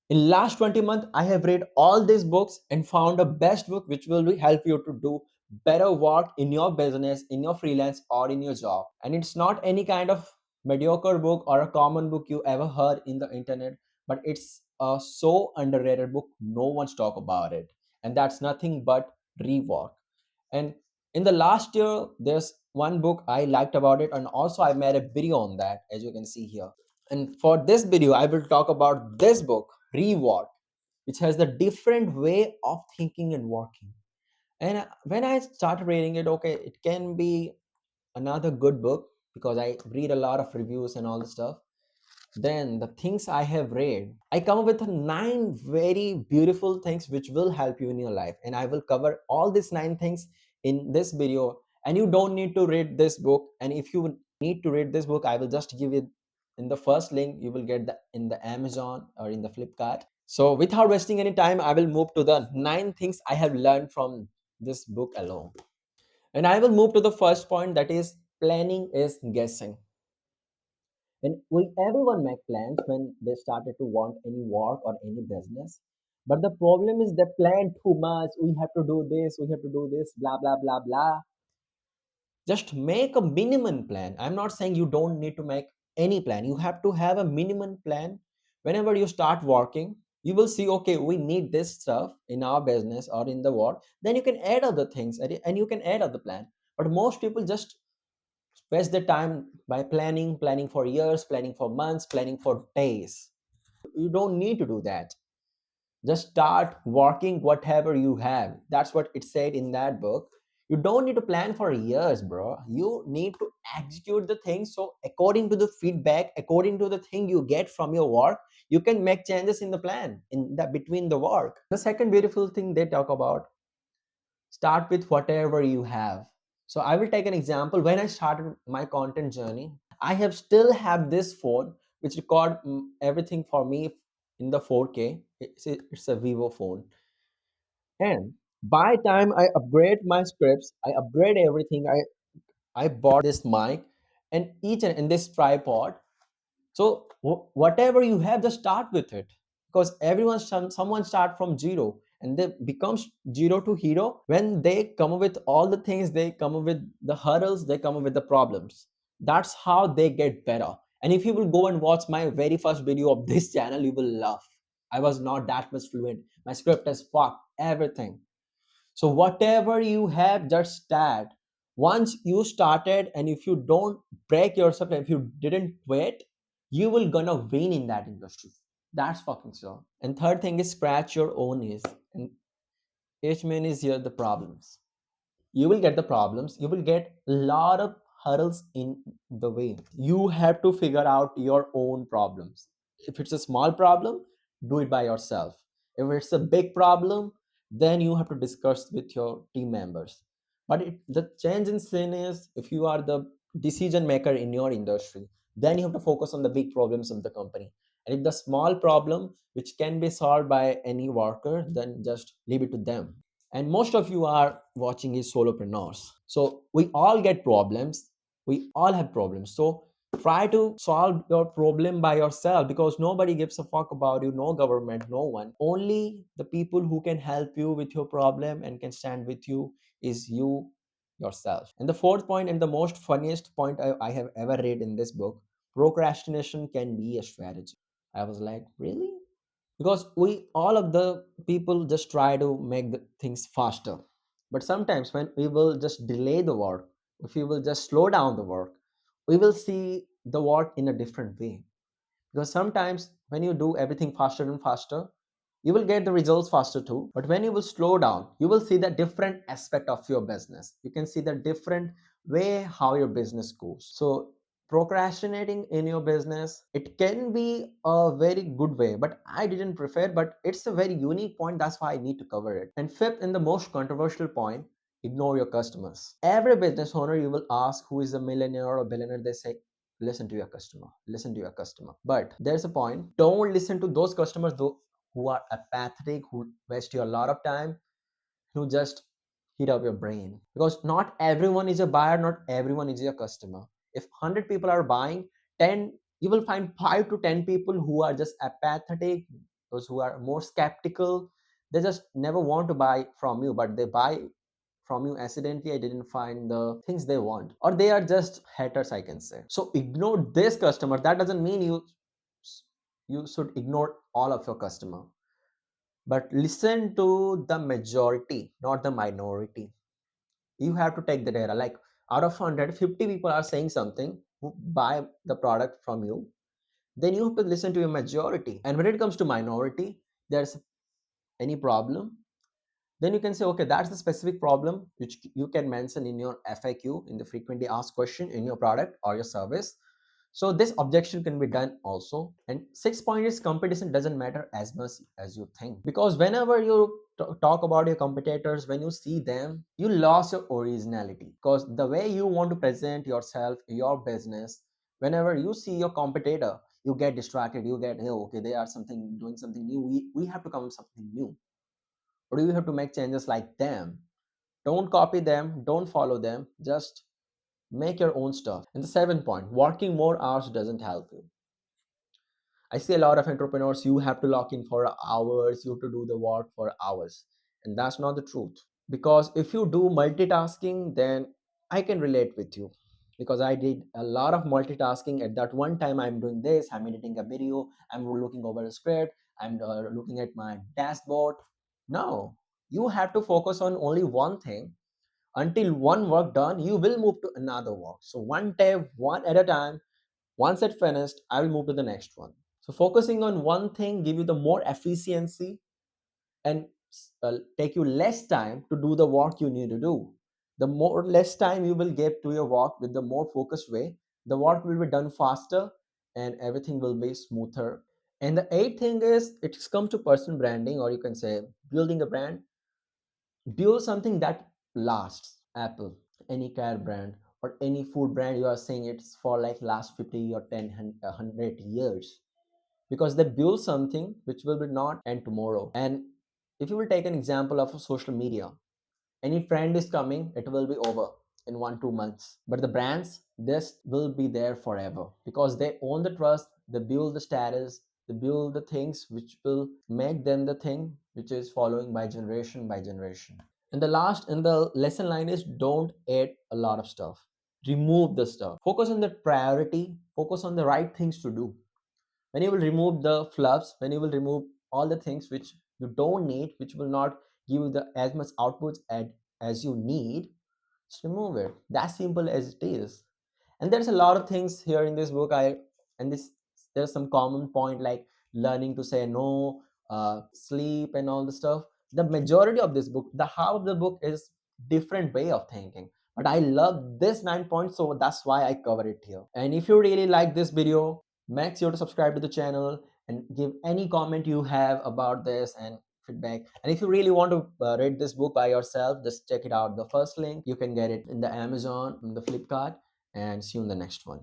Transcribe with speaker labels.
Speaker 1: In last 20 months, I have read all these books and found a best book which will help you to do better work in your business, in your freelance, or in your job. And it's not any kind of mediocre book or a common book you ever heard in the internet, but it's a so underrated book. No one's talk about it. And that's nothing but Rework. And in the last year, there's one book I liked about it, and also I made a video on that, as you can see here. And for this video, I will talk about this book, Rework, which has the different way of thinking and working. And when I started reading it, okay, it can be another good book because I read a lot of reviews and all the stuff. Then the things I have read, I come up with 9 very beautiful things which will help you in your life. And I will cover all these 9 things in this video. And you don't need to read this book. And if you need to read this book, I will just give it in the first link. You will get the in the Amazon or in the Flipkart. So without wasting any time, I will move to the 9 things I have learned from this book alone. And I will move to the first point, that is planning is guessing. And we everyone make plans when they started to want any work or any business. But the problem is they plan too much. We have to do this, we have to do this, blah blah blah blah. Just make a minimum plan. I'm not saying you don't need to make any plan. You have to have a minimum plan. Whenever you start working, you will see, okay, we need this stuff in our business or in the work. Then you can add other things and you can add other plan. But most people just waste their time by planning for years, planning for months, planning for days. You don't need to do that. Just start working whatever you have. That's what it said in that book. You don't need to plan for years, bro. You need to execute the thing. So according to the feedback, according to the thing you get from your work, you can make changes in the plan in the between the work. The second beautiful thing they talk about, start with whatever you have. So I will take an example. When I started my content journey, I have still have this phone which record everything for me in the 4K. It's a Vivo phone. And by time I upgrade my scripts, I upgrade everything. I bought this mic and each and this tripod. So whatever you have, just start with it, because someone start from zero and they becomes zero to hero when they come up with all the things, they come up with the hurdles, they come up with the problems. That's how they get better. And if you will go and watch my very first video of this channel, you will laugh. I was not that much fluent. My script is fuck everything. So whatever you have, just start. Once you started, and if you don't break yourself, and if you didn't quit, you will gonna win in that industry. That's fucking sure. And third thing is scratch your own ears. And each man is here the problems. You will get the problems. You will get a lot of hurdles in the way. You have to figure out your own problems. If it's a small problem, do it by yourself. If it's a big problem, then you have to discuss with your team members. But the change in scene is, if you are the decision maker in your industry, then you have to focus on the big problems of the company. And if the small problem which can be solved by any worker, then just leave it to them. And most of you are watching is solopreneurs, so we all get problems, we all have problems. So try to solve your problem by yourself, because nobody gives a fuck about you, no government, no one. Only the people who can help you with your problem and can stand with you is you yourself. And the fourth point, and the most funniest point I have ever read in this book, procrastination can be a strategy. I was like, really? Because we all of the people just try to make the things faster, but sometimes when we will just delay the work, if we will just slow down the work, we will see the work in a different way. Because sometimes when you do everything faster and faster, you will get the results faster too, but when you will slow down, you will see the different aspect of your business. You can see the different way how your business goes. So procrastinating in your business, it can be a very good way, but I didn't prefer, but it's a very unique point. That's why I need to cover it. And fifth, and the most controversial point, ignore your customers. Every business owner you will ask who is a millionaire or a billionaire, they say, listen to your customer, listen to your customer. But there's a point, don't listen to those customers though who are apathetic, who waste you a lot of time, who just heat up your brain. Because not everyone is a buyer, not everyone is your customer. If 100 people are buying, 10, you will find 5 to 10 people who are just apathetic, those who are more skeptical, they just never want to buy from you, but they buy from you accidentally. I didn't find the things they want, or they are just haters, I can say. So ignore this customer. That doesn't mean you should ignore all of your customer, but listen to the majority, not the minority. You have to take the data. Like out of 100, 50 people are saying something who buy the product from you. Then you have to listen to your majority. And when it comes to minority, there's any problem, then you can say, okay, that's the specific problem which you can mention in your FAQ, in the frequently asked question in your product or your service. So this objection can be done also. And 6 point is competition doesn't matter as much as you think, because whenever you talk about your competitors, when you see them, you lost your originality, because the way you want to present yourself, your business, whenever you see your competitor, you get distracted. You get, hey, okay, they are something doing something new, we have to come with something new, or do you have to make changes like them? Don't copy them, don't follow them, just make your own stuff. And the 7 point, working more hours doesn't help you. I see a lot of entrepreneurs, you have to lock in for hours, you have to do the work for hours. And that's not the truth. Because if you do multitasking, then I can relate with you. Because I did a lot of multitasking. At that one time, I'm doing this, I'm editing a video, I'm looking over a script, I'm looking at my dashboard. No, you have to focus on only one thing. Until one work done, you will move to another work. So one tab, one at a time. Once it's finished, I will move to the next one. So focusing on one thing give you the more efficiency, and take you less time to do the work you need to do. The more less time you will give to your work with the more focused way, the work will be done faster and everything will be smoother. And the eighth thing is, it's come to personal branding, or you can say building a brand. Build something that lasts. Apple, any car brand, or any food brand, you are saying it's for like last 50 or 10 100 years, because they build something which will be not end tomorrow. And if you will take an example of social media, any trend is coming, it will be over in 1 2 months, but the brands, this will be there forever, because they own the trust, they build the status, they build the things which will make them the thing which is following by generation. And the last in the lesson line is, don't add a lot of stuff, remove the stuff, focus on the priority, focus on the right things to do. When you will remove the fluffs, when you will remove all the things which you don't need, which will not give you the as much outputs as you need, just remove it. That's simple as it is. And there's a lot of things here in this book. And this there's some common point like learning to say no, sleep, and all the stuff. The majority of this book, the half of the book is different way of thinking, but I love this 9 points, so that's why I cover it here. And if you really like this video, make sure to subscribe to the channel and give any comment you have about this and feedback. And if you really want to read this book by yourself, just check it out. The first link, you can get it in the Amazon, in the Flipkart, and see you in the next one.